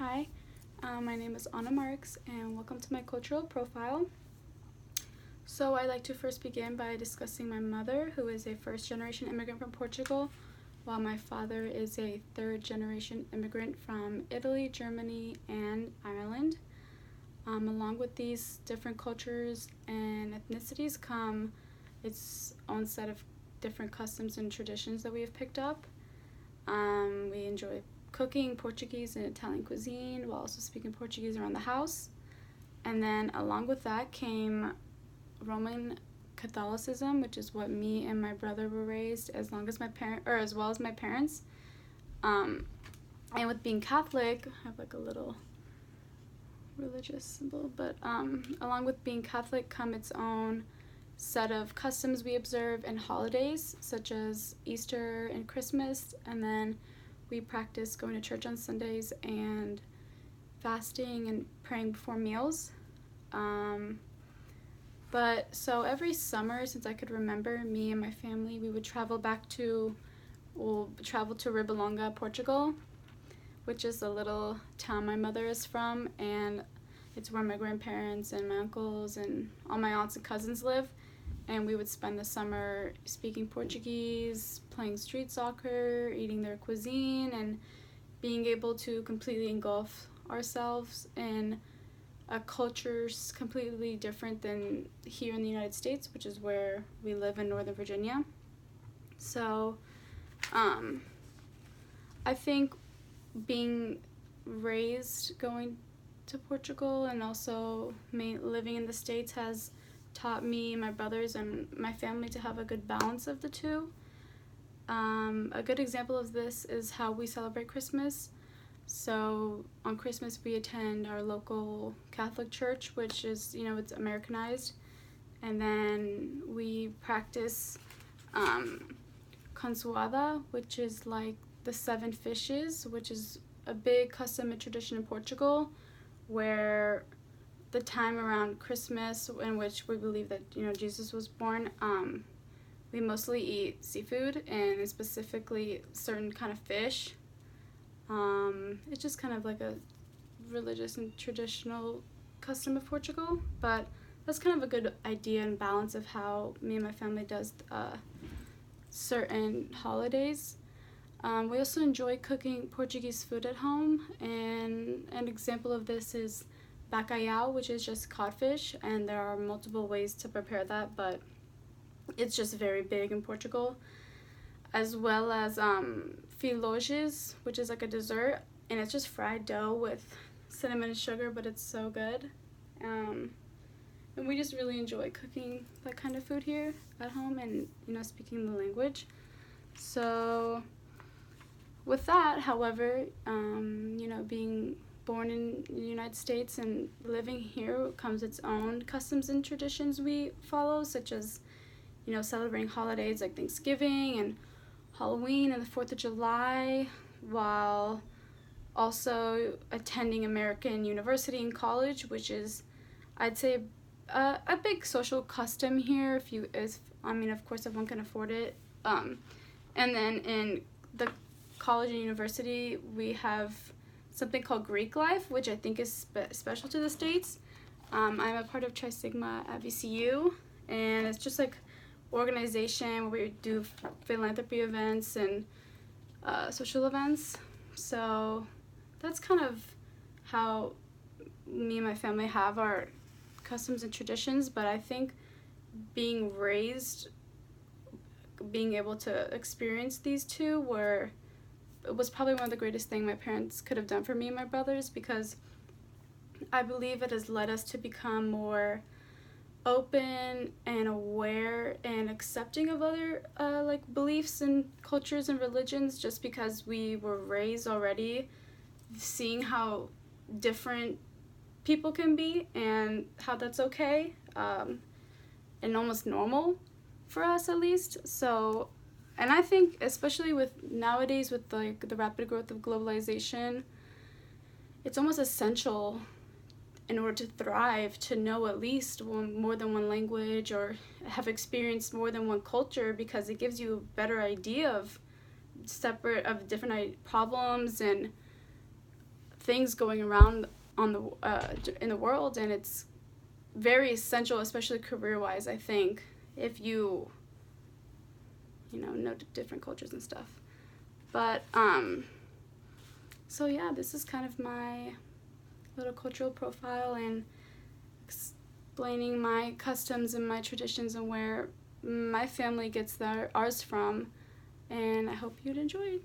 Hi, my name is Anna Marks, and welcome to my cultural profile. So, I'd like to first begin by discussing my mother, who is a first generation immigrant from Portugal, while my father is a third generation immigrant from Italy, Germany, and Ireland. Along with these different cultures and ethnicities come its own set of different customs and traditions that we have picked up. We enjoy cooking Portuguese and Italian cuisine while also speaking Portuguese around the house. And then along with that came Roman Catholicism, which is what me and my brother were raised as well as my parents. And with being Catholic, I have like a little religious symbol, but along with being Catholic come its own set of customs we observe and holidays such as Easter and Christmas, and then we practice going to church on Sundays and fasting and praying before meals. But so every summer, since I could remember, me and my family, we'll travel to Ribalonga, Portugal, which is the little town my mother is from, and it's where my grandparents and my uncles and all my aunts and cousins live. And we would spend the summer speaking Portuguese, playing street soccer, eating their cuisine, and being able to completely engulf ourselves in a culture completely different than here in the United States, which is where we live in Northern Virginia. So I think being raised going to Portugal and also living in the States has taught me, my brothers, and my family to have a good balance of the two. A good example of this is how we celebrate Christmas. So on Christmas we attend our local Catholic church, which is, it's Americanized, and then we practice consoada, which is like the 7 fishes, which is a big custom and tradition in Portugal, where the time around Christmas in which we believe that Jesus was born, we mostly eat seafood and specifically certain kind of fish. It's just kind of like a religious and traditional custom of Portugal, but that's kind of a good idea and balance of how me and my family does certain holidays. We also enjoy cooking Portuguese food at home, and an example of this is bacalhau, which is just codfish, and there are multiple ways to prepare that, but it's just very big in Portugal, as well as filhojes, which is like a dessert, and it's just fried dough with cinnamon and sugar, but it's so good. And we just really enjoy cooking that kind of food here at home and speaking the language. So with that, however, being born in the United States and living here comes its own customs and traditions we follow, such as celebrating holidays like Thanksgiving and Halloween and the 4th of July, while also attending American University and college, which is, I'd say, a big social custom here, of course, if one can afford it. And then in the college and university, we have something called Greek life, which I think is special to the States. I'm a part of Tri Sigma at VCU, and it's just like organization where we do philanthropy events and social events. So that's kind of how me and my family have our customs and traditions, but I think being able to experience these two it was probably one of the greatest things my parents could have done for me and my brothers, because I believe it has led us to become more open and aware and accepting of other beliefs and cultures and religions, just because we were raised already seeing how different people can be and how that's okay, and almost normal for us at least. So, and I think especially with nowadays with the rapid growth of globalization, it's almost essential in order to thrive to know at least more than one language or have experienced more than one culture, because it gives you a better idea of different problems and things going around on the in the world, and it's very essential, especially career-wise, I think, if you know different cultures and stuff. But so yeah, this is kind of my little cultural profile and explaining my customs and my traditions and where my family gets ours from, and I hope you'd enjoy